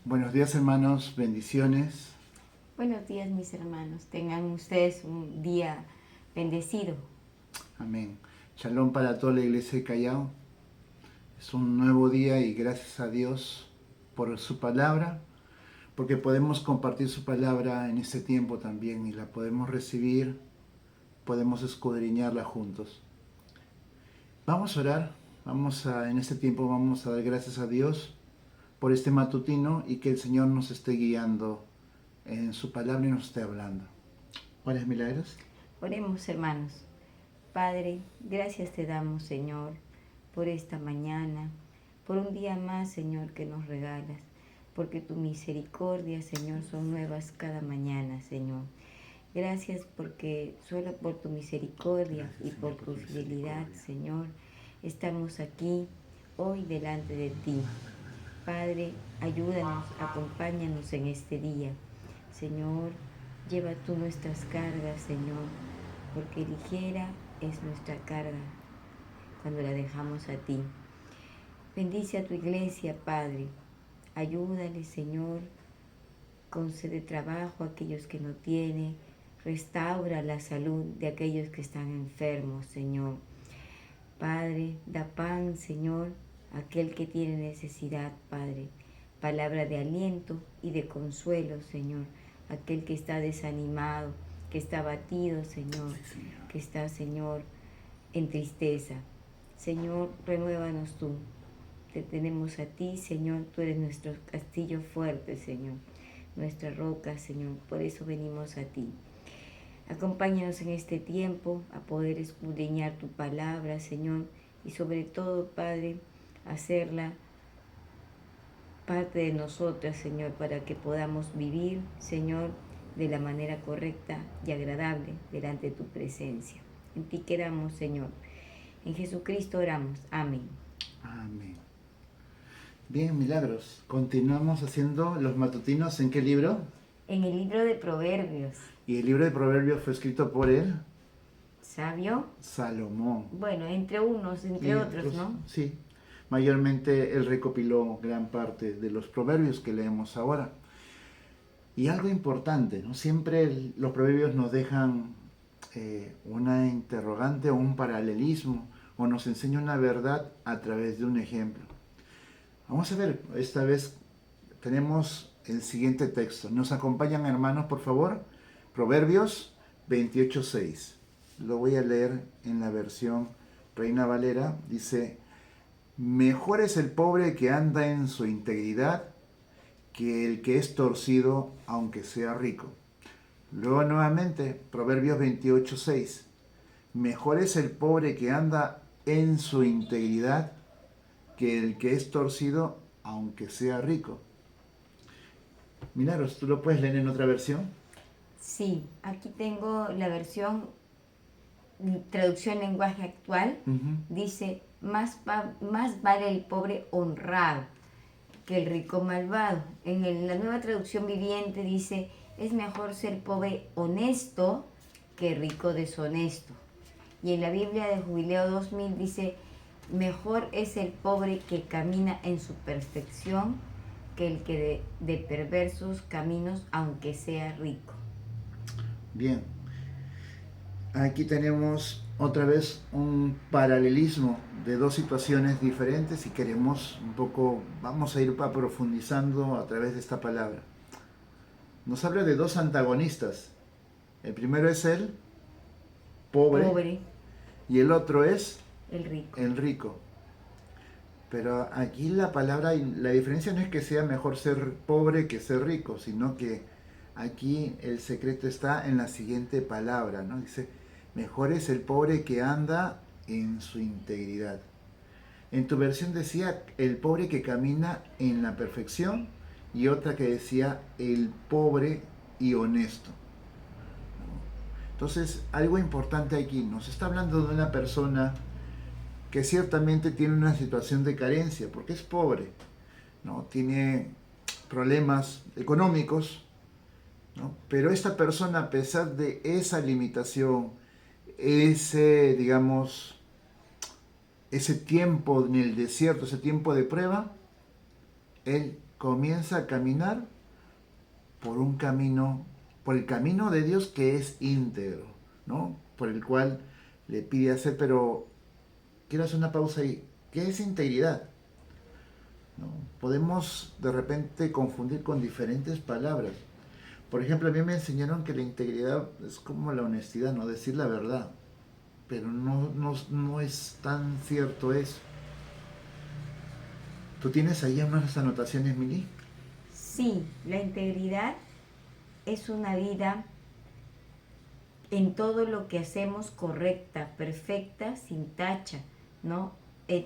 Buenos días, hermanos, bendiciones. Buenos días, mis hermanos. Tengan ustedes un día bendecido. Amén. Shalom para toda la iglesia de Callao. Es un nuevo día y gracias a Dios por su palabra, porque podemos compartir su palabra en este tiempo también y la podemos recibir, podemos escudriñarla juntos. Vamos a orar, en este tiempo vamos a dar gracias a Dios por este matutino y que el Señor nos esté guiando en su palabra y nos esté hablando. ¿Cuáles milagros? Oremos, hermanos. Padre, gracias te damos, Señor, por esta mañana, por un día más, Señor, que nos regalas, porque tu misericordia, Señor, son nuevas cada mañana, Señor. Gracias porque solo por tu misericordia y por tu fidelidad, Señor, estamos aquí hoy delante de ti. Padre, ayúdanos, acompáñanos en este día. Señor, lleva tú nuestras cargas, Señor, porque ligera es nuestra carga cuando la dejamos a ti. Bendice a tu iglesia, Padre. Ayúdale, Señor. Concede trabajo a aquellos que no tienen. Restaura la salud de aquellos que están enfermos, Señor. Padre, da pan, Señor, a aquel que tiene necesidad, Padre. Palabra de aliento y de consuelo, Señor. Aquel que está desanimado, que está abatido, Señor, que está, Señor, en tristeza. Señor, renuévanos tú. Te tenemos a ti, Señor. Tú eres nuestro castillo fuerte, Señor. Nuestra roca, Señor. Por eso venimos a ti. Acompáñanos en este tiempo a poder escudriñar tu palabra, Señor, y sobre todo, Padre, hacerla parte de nosotras, Señor, para que podamos vivir, Señor, de la manera correcta y agradable delante de tu presencia. En ti queramos, Señor. En Jesucristo oramos. Amén. Amén. Bien, milagros. Continuamos haciendo los matutinos. ¿En qué libro? En el libro de Proverbios. Y el libro de Proverbios fue escrito por él, ¿Sabio? Salomón. Bueno, entre unos, entre otros, ¿no? Sí, mayormente él recopiló gran parte de los proverbios que leemos ahora. Y algo importante, ¿no? Siempre los proverbios nos dejan una interrogante o un paralelismo, o nos enseña una verdad a través de un ejemplo. Vamos a ver, esta vez tenemos el siguiente texto. ¿Nos acompañan, hermanos, por favor? Proverbios 28:6. Lo voy a leer en la versión Reina Valera. Dice: mejor es el pobre que anda en su integridad que el que es torcido aunque sea rico. Luego nuevamente, Proverbios 28:6. Mejor es el pobre que anda en su integridad que el que es torcido aunque sea rico. Milagros, ¿tú lo puedes leer en otra versión? Sí, aquí tengo la versión traducción lenguaje actual. Dice, más vale el pobre honrado que el rico malvado. En la nueva traducción viviente dice, es mejor ser pobre honesto que rico deshonesto. Y en la Biblia de Jubileo 2000 dice, mejor es el pobre que camina en su perfección que el que de perversos caminos, aunque sea rico. Bien, aquí tenemos otra vez un paralelismo de dos situaciones diferentes y queremos un poco, vamos a ir profundizando a través de esta palabra. Nos habla de dos antagonistas. El primero es el pobre. Y el otro es el rico. Pero aquí la palabra, la diferencia no es que sea mejor ser pobre que ser rico, sino que aquí el secreto está en la siguiente palabra, ¿no? Dice, mejor es el pobre que anda en su integridad. En tu versión decía el pobre que camina en la perfección y otra que decía el pobre y honesto. Entonces, algo importante aquí, nos está hablando de una persona que ciertamente tiene una situación de carencia, porque es pobre, ¿no? Tiene problemas económicos, ¿no? Pero esta persona, a pesar de esa limitación, digamos, ese tiempo en el desierto, ese tiempo de prueba, él comienza a caminar por un camino, por el camino de Dios que es íntegro, ¿no? Por el cual le pide hacer, pero quiero hacer una pausa ahí. ¿Qué es integridad? ¿No? Podemos de repente confundir con diferentes palabras. Por ejemplo, a mí me enseñaron que la integridad es como la honestidad, no decir la verdad, pero no es tan cierto eso. ¿Tú tienes ahí unas anotaciones, Mili? Sí, la integridad es una vida en todo lo que hacemos correcta, perfecta, sin tacha, ¿no?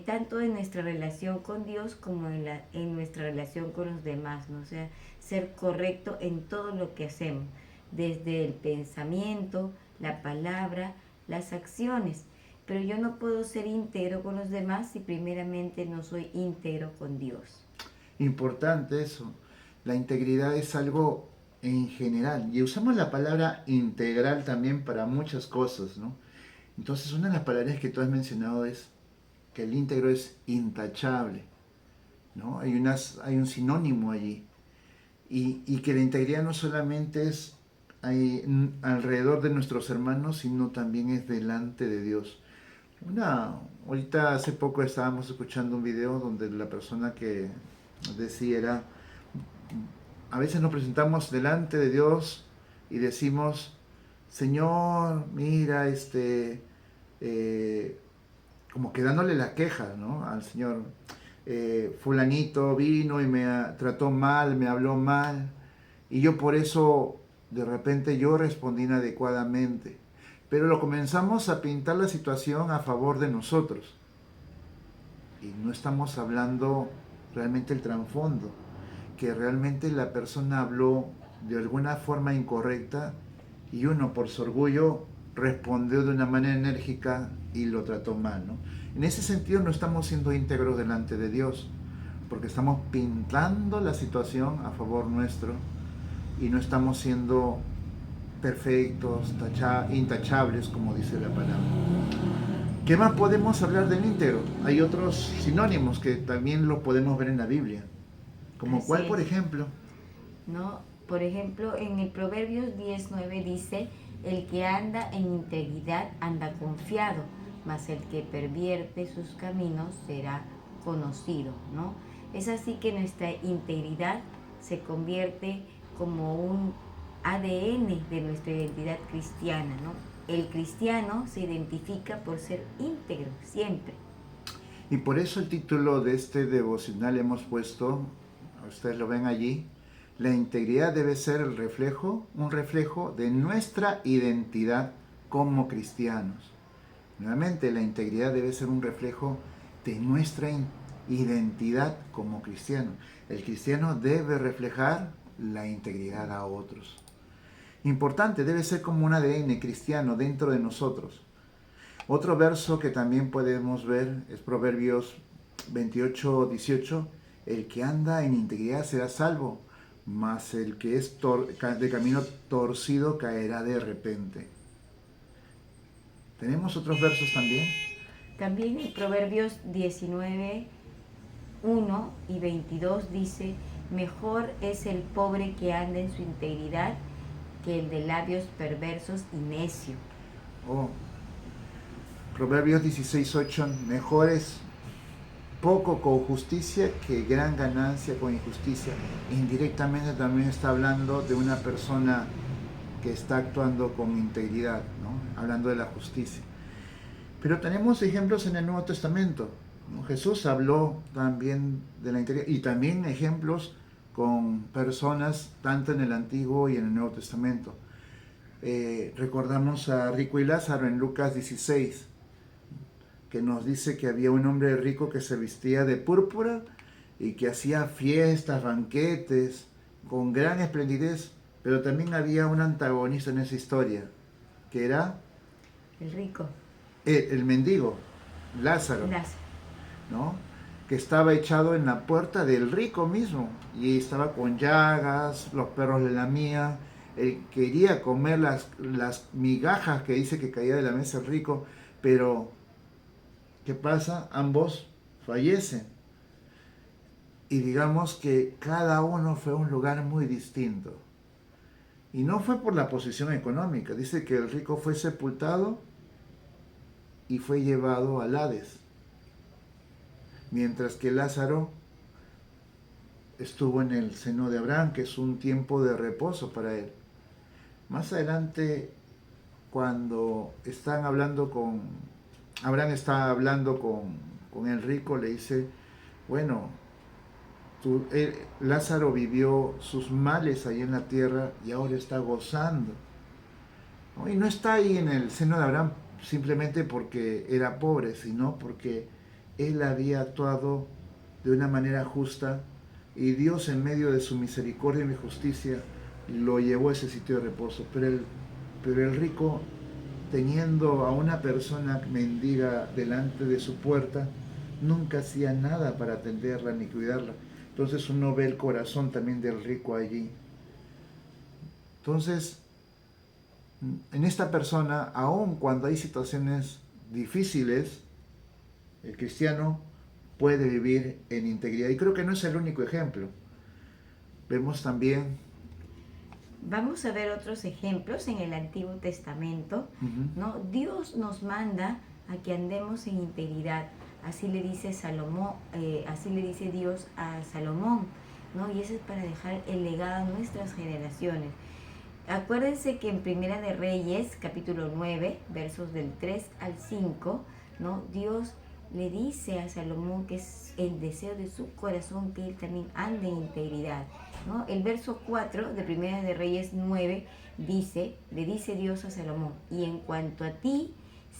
Tanto en nuestra relación con Dios como en nuestra relación con los demás, ¿no? O sea, ser correcto en todo lo que hacemos, desde el pensamiento, la palabra, las acciones. Pero yo no puedo ser íntegro con los demás si primeramente no soy íntegro con Dios. Importante eso. La integridad es algo en general y usamos la palabra integral también para muchas cosas, ¿no? Entonces, una de las palabras que tú has mencionado es que el íntegro es intachable, ¿no? Hay un sinónimo allí. Y que la integridad no solamente es alrededor de nuestros hermanos, sino también es delante de Dios. Ahorita hace poco estábamos escuchando un video donde la persona que decía era, a veces nos presentamos delante de Dios y decimos, Señor, mira, como que dándole la queja, ¿no? Al Señor. Fulanito vino y trató mal, me habló mal, y yo por eso de repente yo respondí inadecuadamente. Pero lo comenzamos a pintar la situación a favor de nosotros. Y no estamos hablando realmente el trasfondo, que realmente la persona habló de alguna forma incorrecta y uno por su orgullo respondió de una manera enérgica y lo trató mal, ¿no? En ese sentido no estamos siendo íntegros delante de Dios, porque estamos pintando la situación a favor nuestro y no estamos siendo perfectos, intachables, como dice la palabra. ¿Qué más podemos hablar del íntegro? Hay otros sinónimos que también los podemos ver en la Biblia. ¿Como Así cuál, por es, ejemplo? ¿no? Por ejemplo, en el Proverbios 10:9 dice, el que anda en integridad anda confiado, mas el que pervierte sus caminos será conocido, ¿no? Es así que nuestra integridad se convierte como un ADN de nuestra identidad cristiana, ¿no? El cristiano se identifica por ser íntegro siempre. Y por eso el título de este devocional hemos puesto, ustedes lo ven allí, la integridad debe ser un reflejo de nuestra identidad como cristianos. Nuevamente, la integridad debe ser un reflejo de nuestra identidad como cristiano. El cristiano debe reflejar la integridad a otros. Importante, debe ser como un ADN cristiano dentro de nosotros. Otro verso que también podemos ver es Proverbios 28:18. El que anda en integridad será salvo, mas el que es de camino torcido caerá de repente. ¿Tenemos otros versos también? También en Proverbios 19:1 y 22 dice, mejor es el pobre que anda en su integridad que el de labios perversos y necio. Oh, Proverbios 16:8, mejor es poco con justicia que gran ganancia con injusticia. Indirectamente también está hablando de una persona que está actuando con integridad, ¿no? Hablando de la justicia. Pero tenemos ejemplos en el Nuevo Testamento, ¿no? Jesús habló también de la integridad y también ejemplos con personas tanto en el Antiguo y en el Nuevo Testamento. Recordamos a Rico y Lázaro en Lucas 16, que nos dice que había un hombre rico que se vestía de púrpura y que hacía fiestas, banquetes, con gran esplendidez, pero también había un antagonista en esa historia, que era El rico. el mendigo, Lázaro, Lázaro. ¿no? Que estaba echado en la puerta del rico mismo y estaba con llagas, los perros le lamían, él quería comer las migajas que dice que caía de la mesa el rico, pero ¿qué pasa? Ambos fallecen. y digamos que cada uno fue a un lugar muy distinto. Y no fue por la posición económica. Dice que el rico fue sepultado y fue llevado al Hades, mientras que Lázaro estuvo en el seno de Abraham, que es un tiempo de reposo para él. Más adelante, cuando están hablando Abraham está hablando con el rico, le dice, bueno, Lázaro vivió sus males ahí en la tierra y ahora está gozando, ¿no? Y no está ahí en el seno de Abraham simplemente porque era pobre, sino porque él había actuado de una manera justa y Dios, en medio de su misericordia y justicia, lo llevó a ese sitio de reposo. Pero el rico, teniendo a una persona mendiga delante de su puerta, nunca hacía nada para atenderla ni cuidarla. Entonces uno ve el corazón también del rico allí. Entonces, en esta persona, aun cuando hay situaciones difíciles, el cristiano puede vivir en integridad. Y creo que no es el único ejemplo. Vemos también... Vamos a ver otros ejemplos en el Antiguo Testamento, ¿no? Dios nos manda a que andemos en integridad. Así le dice Salomón, así le dice Dios a Salomón, ¿no? Y eso es para dejar el legado a nuestras generaciones. Acuérdense que en Primera de Reyes, capítulo 9, versos del 3 al 5, ¿no? Dios le dice a Salomón que es el deseo de su corazón que él también ande en integridad, ¿no? El verso 4 de Primera de Reyes 9 le dice Dios a Salomón, y en cuanto a ti,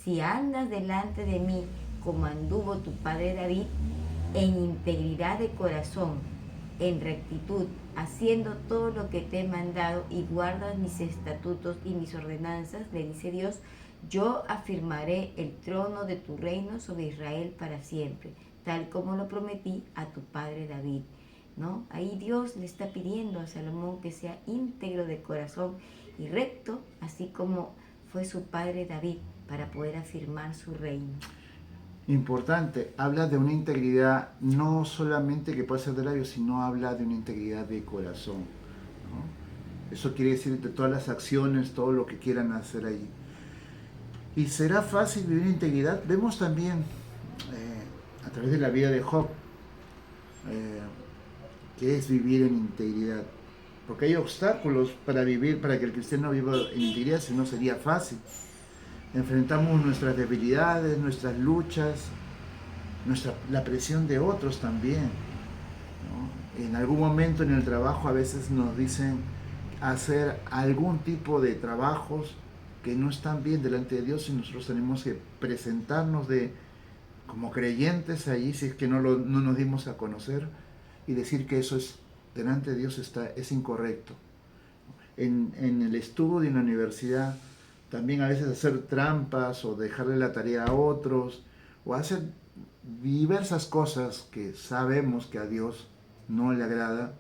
si andas delante de mí como anduvo tu padre David, en integridad de corazón, en rectitud, haciendo todo lo que te he mandado y guardas mis estatutos y mis ordenanzas, le dice Dios, yo afirmaré el trono de tu reino sobre Israel para siempre, tal como lo prometí a tu padre David, ¿no? Ahí Dios le está pidiendo a Salomón que sea íntegro de corazón y recto, así como fue su padre David, para poder afirmar su reino. Importante, habla de una integridad no solamente que puede ser de labios, sino habla de una integridad de corazón, ¿no? Eso quiere decir de todas las acciones, todo lo que quieran hacer ahí. ¿Y será fácil vivir en integridad? Vemos también a través de la vida de Job que es vivir en integridad. Porque hay obstáculos para vivir, para que el cristiano viva en integridad, si no sería fácil. Enfrentamos nuestras debilidades, nuestras luchas, la presión de otros también, ¿no? En algún momento en el trabajo a veces nos dicen hacer algún tipo de trabajos que no están bien delante de Dios y nosotros tenemos que presentarnos como creyentes allí, si es que no nos dimos a conocer, y decir que eso es delante de Dios es incorrecto. En el estudio en la universidad también a veces hacer trampas o dejarle la tarea a otros o hacer diversas cosas que sabemos que a Dios no le agrada,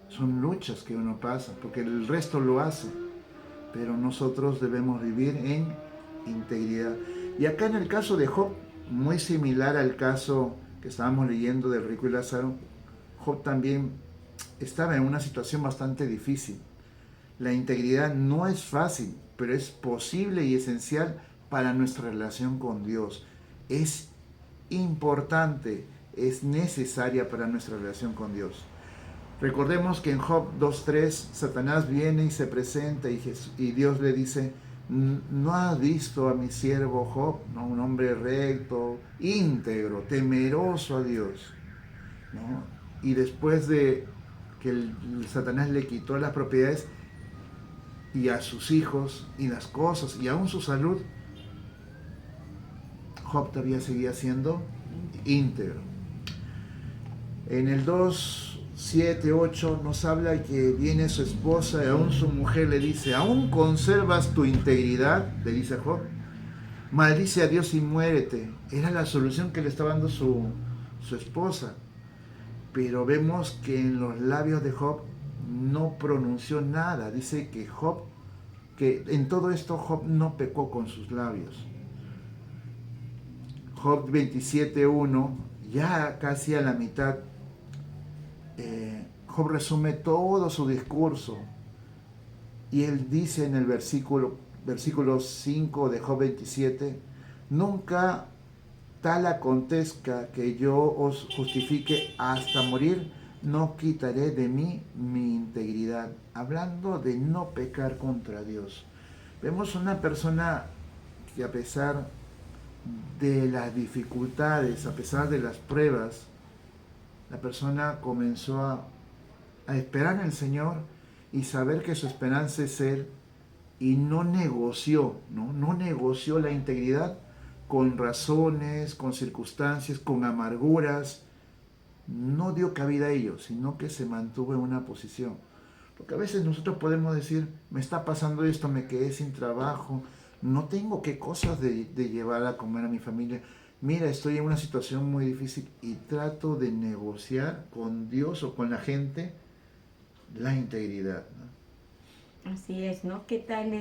son luchas que uno pasa porque el resto lo hace, pero nosotros debemos vivir en integridad. Y acá en el caso de Job, muy similar al caso que estábamos leyendo del rico y Lázaro, Job también estaba en una situación bastante difícil. La integridad no es fácil, pero es posible y esencial para nuestra relación con Dios. Es importante, es necesaria para nuestra relación con Dios. Recordemos que en Job 2.3 Satanás viene y se presenta y Dios le dice, ¿no has visto a mi siervo Job, ¿no? Un hombre recto, íntegro, temeroso a Dios, ¿no? Y después de que Satanás le quitó las propiedades y a sus hijos y las cosas y aún su salud, Job todavía seguía siendo íntegro. En el 2:7-8 nos habla que viene su esposa y aún su mujer le dice, ¿aún conservas tu integridad? Le dice a Job, maldice a Dios y muérete. Era la solución que le estaba dando su esposa. Pero vemos que en los labios de Job no pronunció nada. Dice que en todo esto Job no pecó con sus labios. Job 27:1, ya casi a la mitad Job resume todo su discurso y él dice en el versículo 5 de Job 27, nunca tal acontezca que yo os justifique hasta morir, no quitaré de mí mi integridad. Hablando de no pecar contra Dios. Vemos una persona que a pesar de las dificultades, a pesar de las pruebas, la persona comenzó a esperar en el Señor y saber que su esperanza es Él, y no negoció, no negoció la integridad con razones, con circunstancias, con amarguras. No dio cabida a ello, sino que se mantuvo en una posición. Porque a veces nosotros podemos decir, me está pasando esto, me quedé sin trabajo, no tengo qué cosas de llevar a comer a mi familia. Mira, estoy en una situación muy difícil y trato de negociar con Dios o con la gente la integridad, ¿no? Así es, ¿no? ¿Qué tal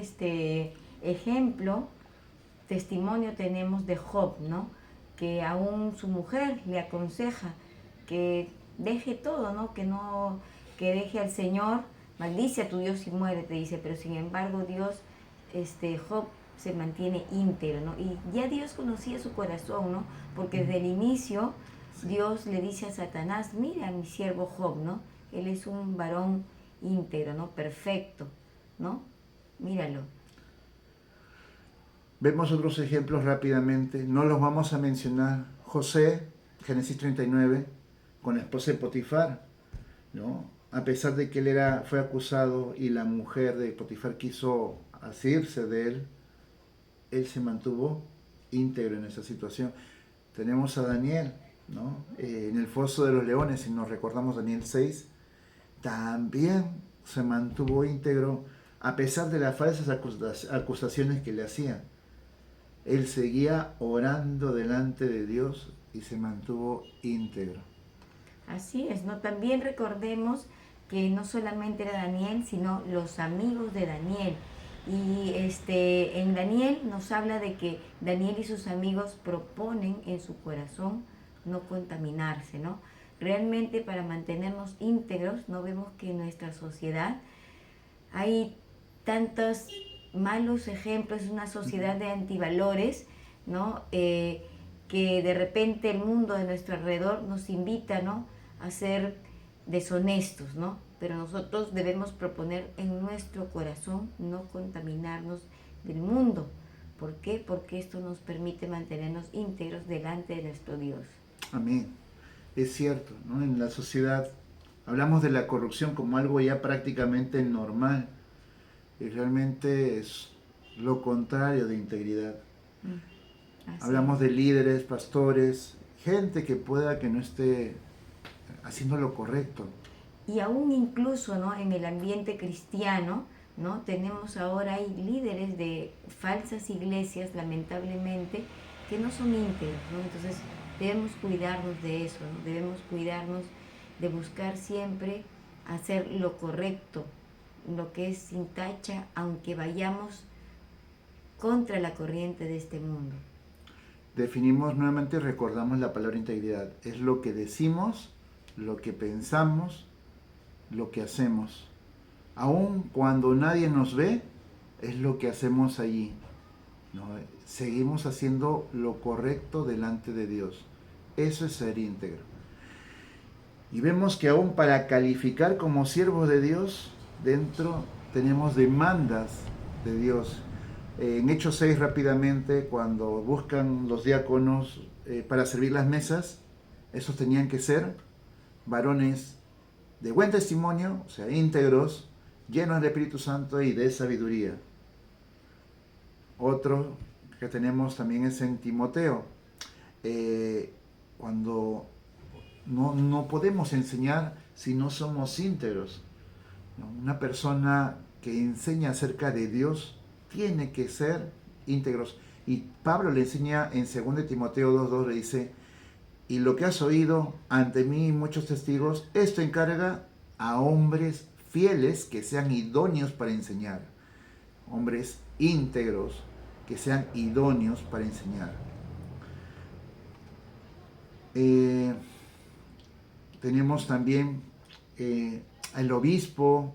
ejemplo, testimonio tenemos de Job, ¿no? Que aún su mujer le aconseja que deje todo, ¿no? Que deje al Señor, maldice a tu Dios y muérete, dice, pero sin embargo Dios, Job se mantiene íntegro, ¿no? Y ya Dios conocía su corazón, ¿no? Porque desde el inicio Dios le dice a Satanás, mira a mi siervo Job, ¿no? Él es un varón íntegro, ¿no? Perfecto, ¿no? Míralo. Vemos otros ejemplos rápidamente, no los vamos a mencionar. José, Génesis 39, con la esposa de Potifar, ¿no? A pesar de que él fue acusado y la mujer de Potifar quiso asirse de él se mantuvo íntegro en esa situación. Tenemos a Daniel, ¿no? En el foso de los leones, si nos recordamos Daniel 6, también se mantuvo íntegro a pesar de las falsas acusaciones que le hacían. Él seguía orando delante de Dios y se mantuvo íntegro. Así es, ¿no? También recordemos que no solamente era Daniel, sino los amigos de Daniel. Y en Daniel nos habla de que Daniel y sus amigos proponen en su corazón no contaminarse, ¿no? Realmente para mantenernos íntegros, no vemos que en nuestra sociedad hay tantos malos ejemplos, una sociedad de antivalores, ¿no? Que de repente el mundo de nuestro alrededor nos invita, ¿no? A ser deshonestos, ¿no? Pero nosotros debemos proponer en nuestro corazón no contaminarnos del mundo. ¿Por qué? Porque esto nos permite mantenernos íntegros delante de nuestro Dios. Amén. Es cierto, ¿no? En la sociedad hablamos de la corrupción como algo ya prácticamente normal y realmente es lo contrario de integridad. Hablamos de líderes, pastores, gente que pueda que no esté haciendo lo correcto. Y aún incluso, ¿no? En el ambiente cristiano, ¿no? Tenemos ahora, hay líderes de falsas iglesias, lamentablemente, que no son íntegros, ¿no? Entonces debemos cuidarnos de eso, ¿no? Debemos cuidarnos de buscar siempre hacer lo correcto, lo que es sin tacha, aunque vayamos contra la corriente de este mundo. Definimos nuevamente y recordamos la palabra integridad. Es lo que decimos, lo que pensamos, lo que hacemos. Aun cuando nadie nos ve, es lo que hacemos allí, ¿no? Seguimos haciendo lo correcto delante de Dios. Eso es ser íntegro. Y vemos que aún para calificar como siervos de Dios, dentro tenemos demandas de Dios. En Hechos 6 rápidamente, cuando buscan los diáconos para servir las mesas, esos tenían que ser varones de buen testimonio, o sea, íntegros, llenos del Espíritu Santo y de sabiduría. Otro que tenemos también es en Timoteo. Cuando no podemos enseñar si no somos íntegros. Una persona que enseña acerca de Dios tiene que ser íntegros. Y Pablo le enseña en 2 Timoteo 2:2, le dice, y lo que has oído ante mí y muchos testigos, esto encarga a hombres fieles que sean idóneos para enseñar. Hombres íntegros que sean idóneos para enseñar. Tenemos también el obispo,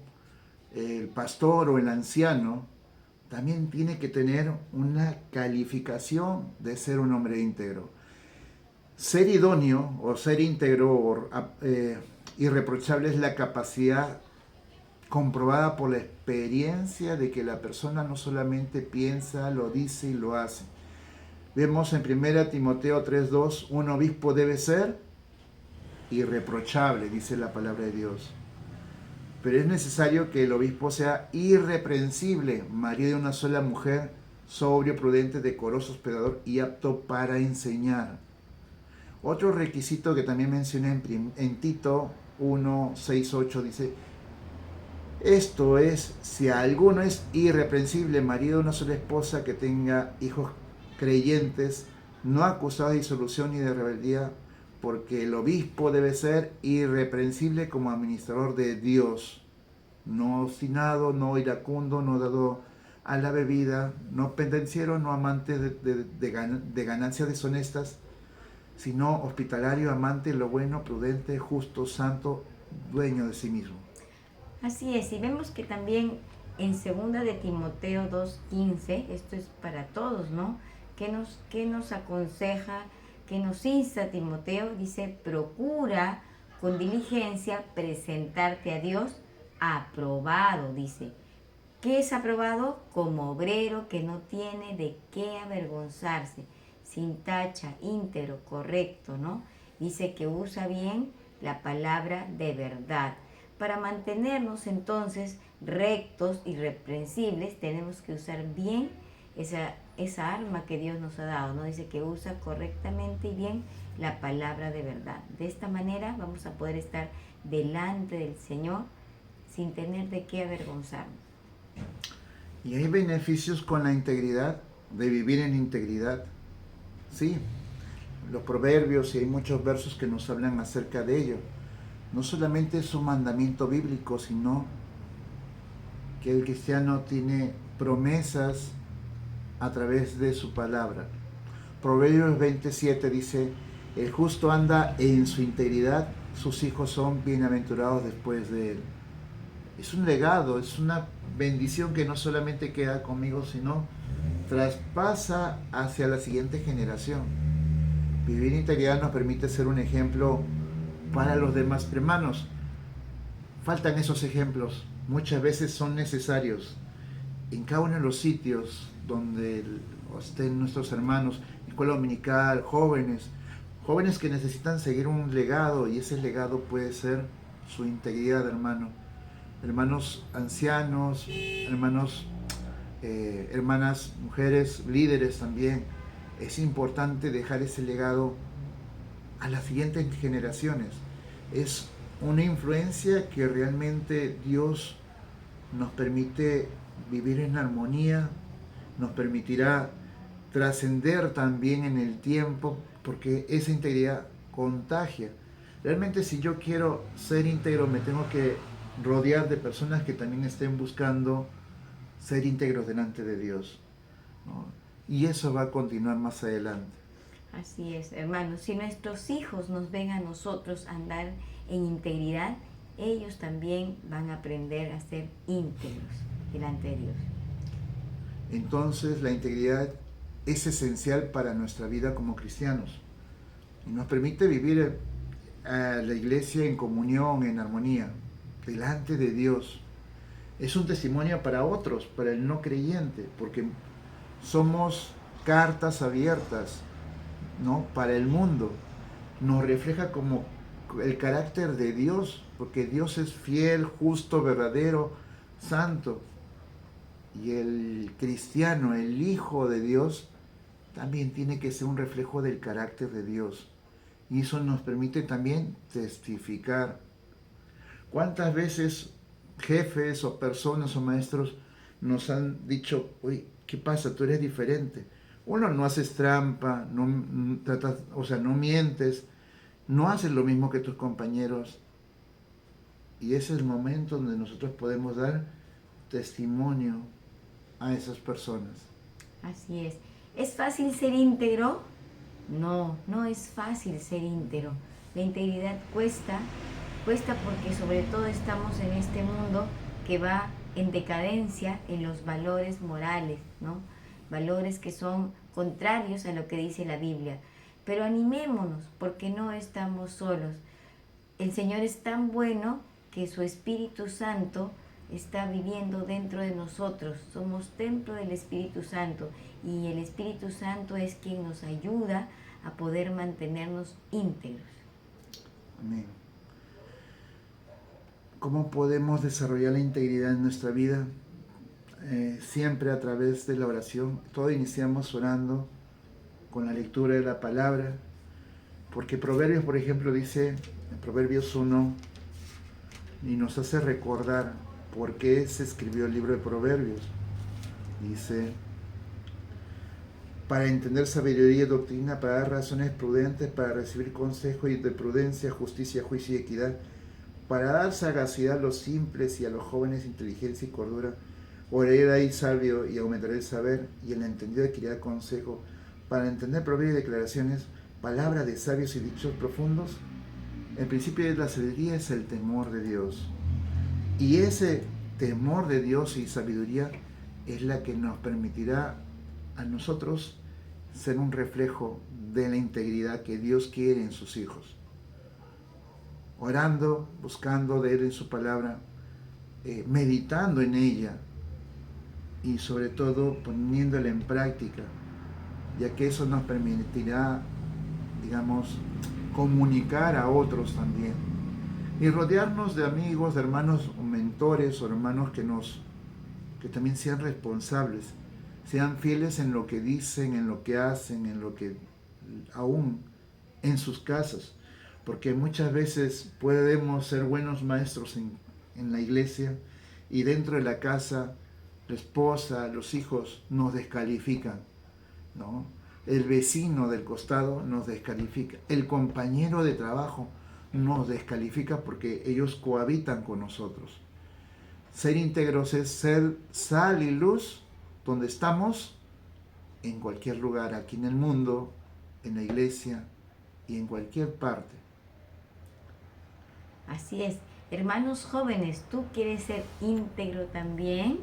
el pastor o el anciano también tiene que tener una calificación de ser un hombre íntegro. Ser idóneo o ser íntegro o irreprochable es la capacidad comprobada por la experiencia de que la persona no solamente piensa, lo dice y lo hace. Vemos en 1 Timoteo 3:2, un obispo debe ser irreprochable, dice la palabra de Dios. Pero es necesario que el obispo sea irreprensible, marido de una sola mujer, sobrio, prudente, decoroso, hospedador y apto para enseñar. Otro requisito que también mencioné en Tito 1, 6, 8 dice: esto es, si alguno es irreprensible, marido de una sola esposa, que tenga hijos creyentes, no acusados de disolución ni de rebeldía, porque el obispo debe ser irreprensible como administrador de Dios, no obstinado, no iracundo, no dado a la bebida, no pendenciero, no amante de ganancias deshonestas, sino hospitalario, amante de lo bueno, prudente, justo, santo, dueño de sí mismo. Así es, y vemos que también en 2 de Timoteo 2:15, esto es para todos, ¿no? ¿Qué nos aconseja, qué nos insta Timoteo? Dice: procura con diligencia presentarte a Dios aprobado, dice. ¿Qué es aprobado? Como obrero que no tiene de qué avergonzarse, sin tacha, íntegro, correcto, ¿no? Dice que usa bien la palabra de verdad. Para mantenernos entonces rectos, irreprensibles, tenemos que usar bien esa arma que Dios nos ha dado, ¿no? Dice que usa correctamente y bien la palabra de verdad. De esta manera vamos a poder estar delante del Señor sin tener de qué avergonzarnos. Y hay beneficios con la integridad, de vivir en integridad. Sí, los proverbios y hay muchos versos que nos hablan acerca de ello. No solamente es un mandamiento bíblico, sino que el cristiano tiene promesas a través de su palabra. Proverbios 27 dice: el justo anda en su integridad, sus hijos son bienaventurados después de él. Es un legado, es una bendición que no solamente queda conmigo, sino traspasa hacia la siguiente generación. Vivir en integridad nos permite ser un ejemplo para los demás. Hermanos, faltan esos ejemplos, muchas veces son necesarios. En cada uno de los sitios donde estén nuestros hermanos, escuela dominical, jóvenes que necesitan seguir un legado, y ese legado puede ser su integridad, hermanos ancianos, hermanas, mujeres, líderes también. Es importante dejar ese legado a las siguientes generaciones. Es una influencia que realmente Dios nos permite vivir en armonía, nos permitirá trascender también en el tiempo, porque esa integridad contagia. Realmente, si yo quiero ser íntegro, me tengo que rodear de personas que también estén buscando ser íntegros delante de Dios, ¿no? Y eso va a continuar más adelante. Así es, hermanos. Si nuestros hijos nos ven a nosotros andar en integridad, ellos también van a aprender a ser íntegros delante de Dios. Entonces, la integridad es esencial para nuestra vida como cristianos y nos permite vivir a la iglesia en comunión, en armonía, delante de Dios. Es un testimonio para otros, para el no creyente, porque somos cartas abiertas, ¿no?, para el mundo. Nos refleja como el carácter de Dios, porque Dios es fiel, justo, verdadero, santo. Y el cristiano, el Hijo de Dios, también tiene que ser un reflejo del carácter de Dios. Y eso nos permite también testificar. ¿Cuántas veces jefes o personas o maestros nos han dicho: oye, ¿qué pasa? Tú eres diferente. Uno, no haces trampa, no tratas, no mientes, no haces lo mismo que tus compañeros. Y ese es el momento donde nosotros podemos dar testimonio a esas personas. Así es. ¿Es fácil ser íntegro? No, no es fácil ser íntegro. La integridad cuesta Cuesta porque sobre todo estamos en este mundo que va en decadencia en los valores morales, ¿no? Valores que son contrarios a lo que dice la Biblia. Pero animémonos porque no estamos solos. El Señor es tan bueno que su Espíritu Santo está viviendo dentro de nosotros. Somos templo del Espíritu Santo y el Espíritu Santo es quien nos ayuda a poder mantenernos íntegros. Amén. ¿Cómo podemos desarrollar la integridad en nuestra vida? Siempre a través de la oración. Todo iniciamos orando con la lectura de la palabra, porque Proverbios, por ejemplo, dice en Proverbios 1, y nos hace recordar por qué se escribió el libro de Proverbios. Dice, para entender sabiduría y doctrina, para dar razones prudentes, para recibir consejo y de prudencia, justicia, juicio y equidad, para dar sagacidad a los simples y a los jóvenes inteligencia y cordura. Oraré ahí sabio y aumentaré el saber, y el entendido adquirirá consejo, para entender proverbios y declaraciones, palabras de sabios y dichos profundos. El principio de la sabiduría es el temor de Dios. Y ese temor de Dios y sabiduría es la que nos permitirá a nosotros ser un reflejo de la integridad que Dios quiere en sus hijos. Orando, buscando de Él en su palabra, meditando en ella y sobre todo poniéndola en práctica, ya que eso nos permitirá, digamos, comunicar a otros también. Y rodearnos de amigos, de hermanos o mentores o hermanos que también sean responsables, sean fieles en lo que dicen, en lo que hacen, en lo que aún en sus casas, porque muchas veces podemos ser buenos maestros en la iglesia y dentro de la casa la esposa, los hijos nos descalifican, ¿no? El vecino del costado nos descalifica, el compañero de trabajo nos descalifica porque ellos cohabitan con nosotros. Ser íntegros es ser sal y luz donde estamos, en cualquier lugar, aquí en el mundo, en la iglesia y en cualquier parte. Así es. Hermanos jóvenes, ¿tú quieres ser íntegro también?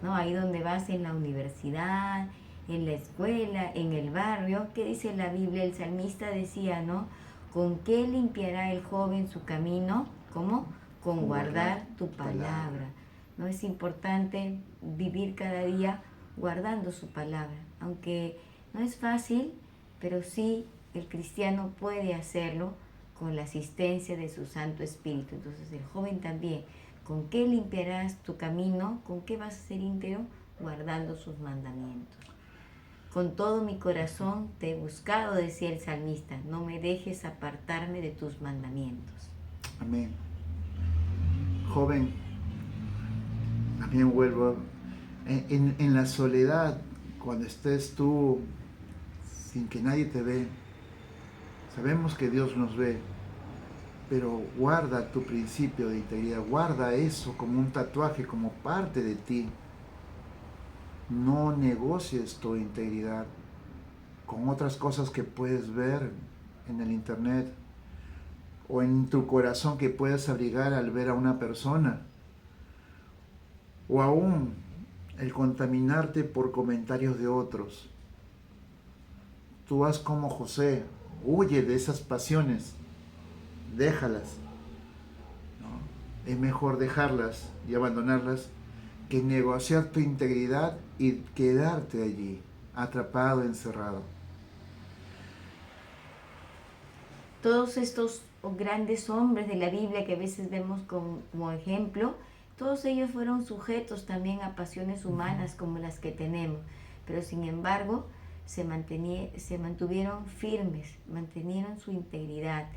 ¿No? Ahí donde vas en la universidad, en la escuela, en el barrio. ¿Qué dice la Biblia? El salmista decía, ¿no? ¿Con qué limpiará el joven su camino? ¿Cómo? Con guardar tu palabra. ¿No? Es importante vivir cada día guardando su palabra. Aunque no es fácil, pero sí el cristiano puede hacerlo con la asistencia de su Santo Espíritu. Entonces el joven también, ¿con qué limpiarás tu camino? ¿Con qué vas a ser íntegro? Guardando sus mandamientos. Con todo mi corazón te he buscado, decía el salmista, no me dejes apartarme de tus mandamientos. Amén. Joven, también vuelvo, en la soledad, cuando estés tú sin que nadie te ve, sabemos que Dios nos ve, pero guarda tu principio de integridad, guarda eso como un tatuaje, como parte de ti. No negocies tu integridad con otras cosas que puedes ver en el internet o en tu corazón que puedes abrigar al ver a una persona, o aún el contaminarte por comentarios de otros. Tú haz como José, huye de esas pasiones, déjalas, ¿no? Es mejor dejarlas y abandonarlas que negociar tu integridad y quedarte allí, atrapado, encerrado. Todos estos grandes hombres de la Biblia que a veces vemos como ejemplo, todos ellos fueron sujetos también a pasiones humanas como las que tenemos, pero sin embargo se mantuvieron firmes, mantenieron su integridad,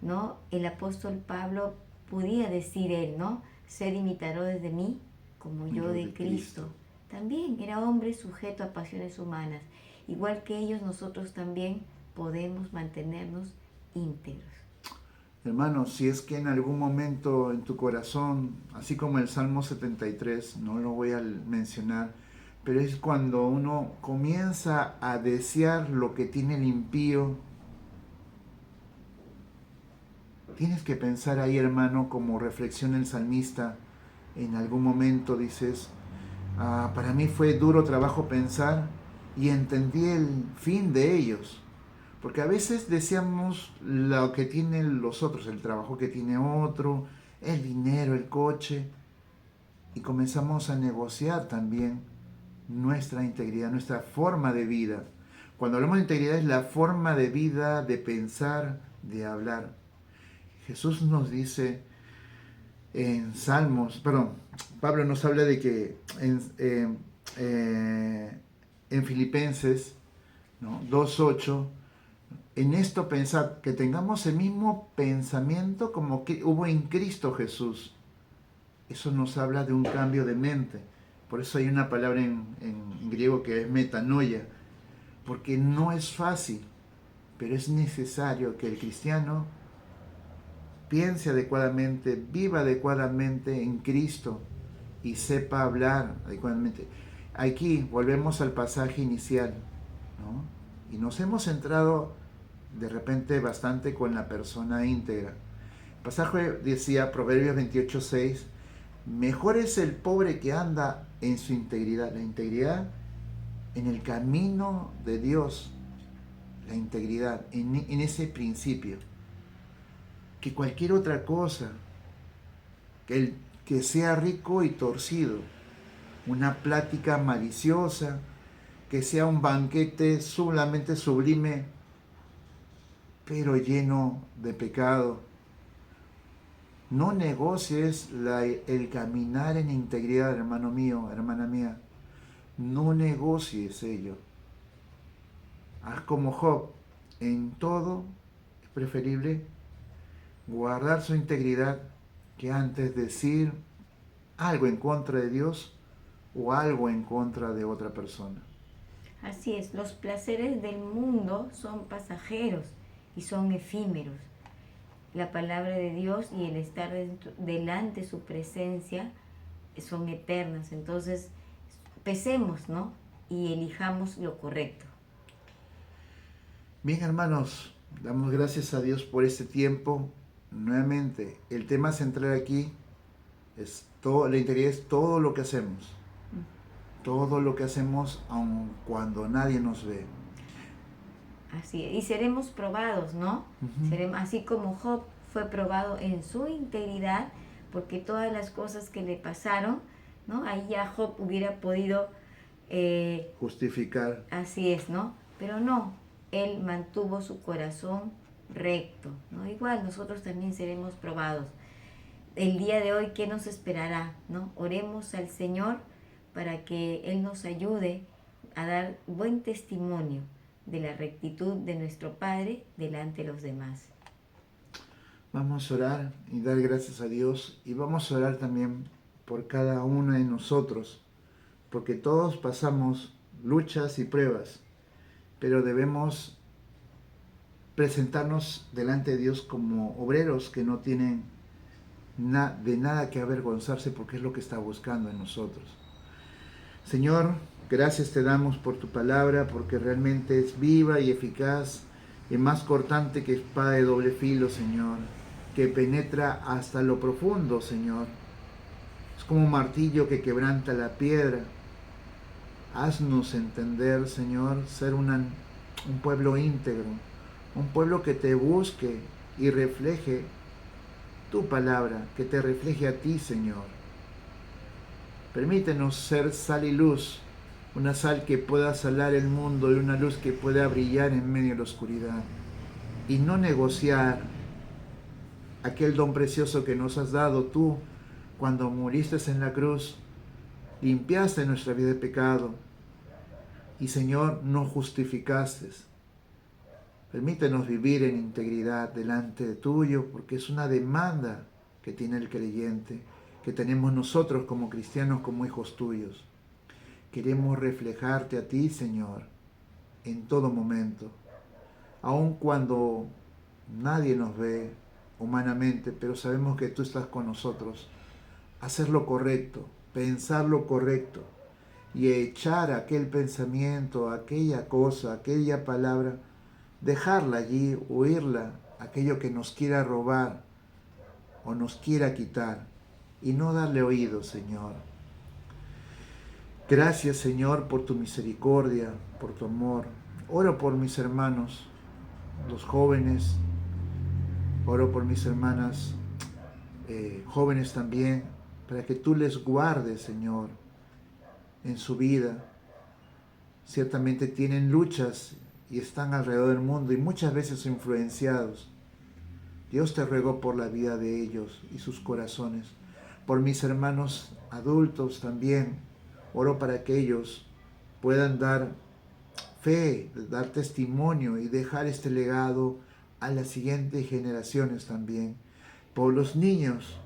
¿no? El apóstol Pablo podía decir él, ¿no? Sed imitadores de mí como yo de Cristo. También era hombre sujeto a pasiones humanas. Igual que ellos, nosotros también podemos mantenernos íntegros. Hermano, si es que en algún momento en tu corazón, así como el Salmo 73, no lo voy a mencionar, pero es cuando uno comienza a desear lo que tiene el impío, tienes que pensar ahí, hermano, como reflexiona el salmista. En algún momento dices, para mí fue duro trabajo pensar y entendí el fin de ellos. Porque a veces deseamos lo que tienen los otros, el trabajo que tiene otro, el dinero, el coche, y comenzamos a negociar también nuestra integridad, nuestra forma de vida. Cuando hablamos de integridad es la forma de vida, de pensar, de hablar. Jesús nos dice en Salmos, perdón, Pablo nos habla de que en Filipenses, ¿no? 2:8, en esto pensad, que tengamos el mismo pensamiento como que hubo en Cristo Jesús. Eso nos habla de un cambio de mente. Por eso hay una palabra en griego que es metanoia, porque no es fácil, pero es necesario que el cristiano piense adecuadamente, viva adecuadamente en Cristo y sepa hablar adecuadamente. Aquí volvemos al pasaje inicial, ¿no? Y nos hemos centrado de repente bastante con la persona íntegra. El pasaje decía, Proverbios 28:6, mejor es el pobre que anda en su integridad. La integridad en el camino de Dios, la integridad en ese principio, que cualquier otra cosa, que sea rico y torcido, una plática maliciosa, que sea un banquete solamente sublime, pero lleno de pecado. No negocies el caminar en integridad, hermano mío, hermana mía. No negocies ello. Haz como Job. En todo es preferible guardar su integridad que antes decir algo en contra de Dios o algo en contra de otra persona. Así es, los placeres del mundo son pasajeros y son efímeros. La palabra de Dios y el estar delante de su presencia son eternas. Entonces, pesemos, ¿no? Y elijamos lo correcto. Bien, hermanos, damos gracias a Dios por este tiempo. Nuevamente, el tema central aquí es la integridad es todo lo que hacemos. Todo lo que hacemos aun cuando nadie nos ve. Así es. Y seremos probados, ¿no? Así como Job fue probado en su integridad, porque todas las cosas que le pasaron, ¿no? Ahí ya Job hubiera podido justificar. Así es, ¿no? Pero no, él mantuvo su corazón recto, ¿no? Igual nosotros también seremos probados. El día de hoy, ¿qué nos esperará, no? Oremos al Señor para que Él nos ayude a dar buen testimonio de la rectitud de nuestro Padre delante de los demás. Vamos a orar y dar gracias a Dios, y vamos a orar también por cada uno de nosotros, porque todos pasamos luchas y pruebas, pero debemos presentarnos delante de Dios como obreros que no tienen de nada que avergonzarse, porque es lo que está buscando en nosotros. Señor, gracias te damos por tu palabra, porque realmente es viva y eficaz y más cortante que espada de doble filo, Señor, que penetra hasta lo profundo, Señor. Es como un martillo que quebranta la piedra. Haznos entender, Señor, ser un pueblo íntegro, un pueblo que te busque y refleje tu palabra, que te refleje a ti, Señor. Permítenos ser sal y luz, una sal que pueda salar el mundo y una luz que pueda brillar en medio de la oscuridad. Y no negociar aquel don precioso que nos has dado tú cuando muriste en la cruz, limpiaste nuestra vida de pecado y, Señor, nos justificaste. Permítenos vivir en integridad delante de tuyo, porque es una demanda que tiene el creyente, que tenemos nosotros como cristianos, como hijos tuyos. Queremos reflejarte a ti, Señor, en todo momento, aun cuando nadie nos ve humanamente, pero sabemos que tú estás con nosotros. Hacer lo correcto, pensar lo correcto y echar aquel pensamiento, aquella cosa, aquella palabra, dejarla allí, huirla, aquello que nos quiera robar o nos quiera quitar y no darle oído, Señor. Gracias, Señor, por tu misericordia, por tu amor. Oro por mis hermanos, los jóvenes. Oro por mis hermanas jóvenes también, para que tú les guardes, Señor, en su vida. Ciertamente tienen luchas y están alrededor del mundo y muchas veces influenciados. Dios, te ruego por la vida de ellos y sus corazones. Por mis hermanos adultos también, oro para que ellos puedan dar fe, dar testimonio y dejar este legado a las siguientes generaciones también. Por los niños,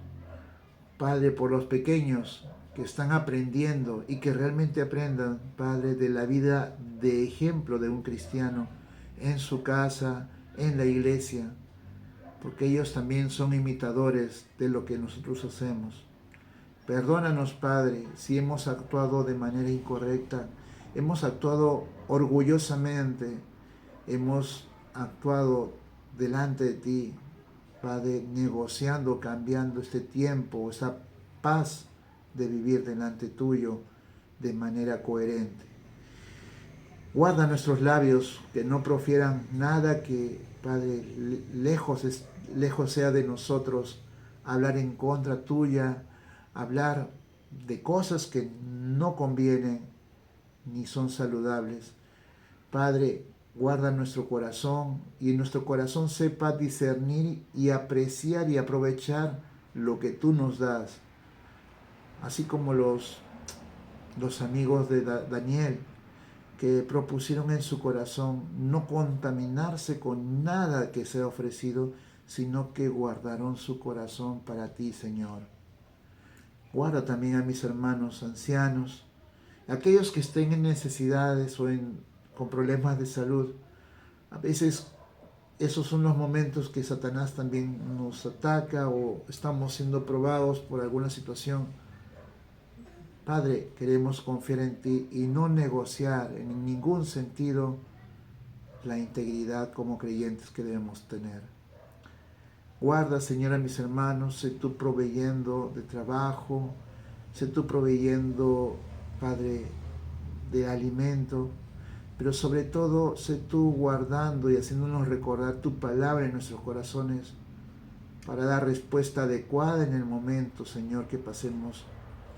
Padre, por los pequeños que están aprendiendo y que realmente aprendan, Padre, de la vida de ejemplo de un cristiano en su casa, en la iglesia, porque ellos también son imitadores de lo que nosotros hacemos. Perdónanos, Padre, si hemos actuado de manera incorrecta, hemos actuado orgullosamente, hemos actuado delante de ti, Padre, negociando, cambiando este tiempo, esa paz de vivir delante tuyo de manera coherente. Guarda nuestros labios, que no profieran nada que, Padre, lejos sea de nosotros hablar en contra tuya, hablar de cosas que no convienen ni son saludables. Padre, guarda nuestro corazón y en nuestro corazón sepa discernir y apreciar y aprovechar lo que tú nos das. Así como los amigos de Daniel, que propusieron en su corazón no contaminarse con nada que sea ofrecido, sino que guardaron su corazón para ti, Señor. Guarda también a mis hermanos ancianos, aquellos que estén en necesidades o con problemas de salud. A veces esos son los momentos que Satanás también nos ataca o estamos siendo probados por alguna situación. Padre, queremos confiar en ti y no negociar en ningún sentido la integridad como creyentes que debemos tener. Guarda, Señor, a mis hermanos, sé tú proveyendo de trabajo, sé tú proveyendo, Padre, de alimento, pero sobre todo sé tú guardando y haciéndonos recordar tu palabra en nuestros corazones para dar respuesta adecuada en el momento, Señor, que pasemos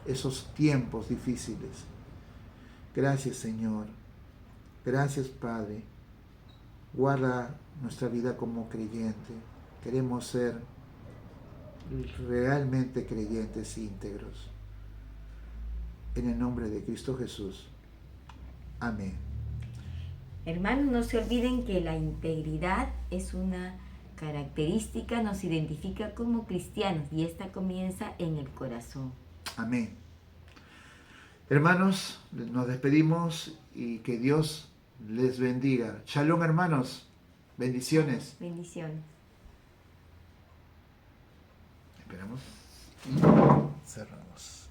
esos tiempos difíciles. Gracias, Señor. Gracias, Padre. Guarda nuestra vida como creyente. Queremos ser realmente creyentes íntegros. En el nombre de Cristo Jesús. Amén. Hermanos, no se olviden que la integridad es una característica, nos identifica como cristianos y esta comienza en el corazón. Amén. Hermanos, nos despedimos y que Dios les bendiga. Shalom, hermanos. Bendiciones. Bendiciones. Esperamos. Cerramos.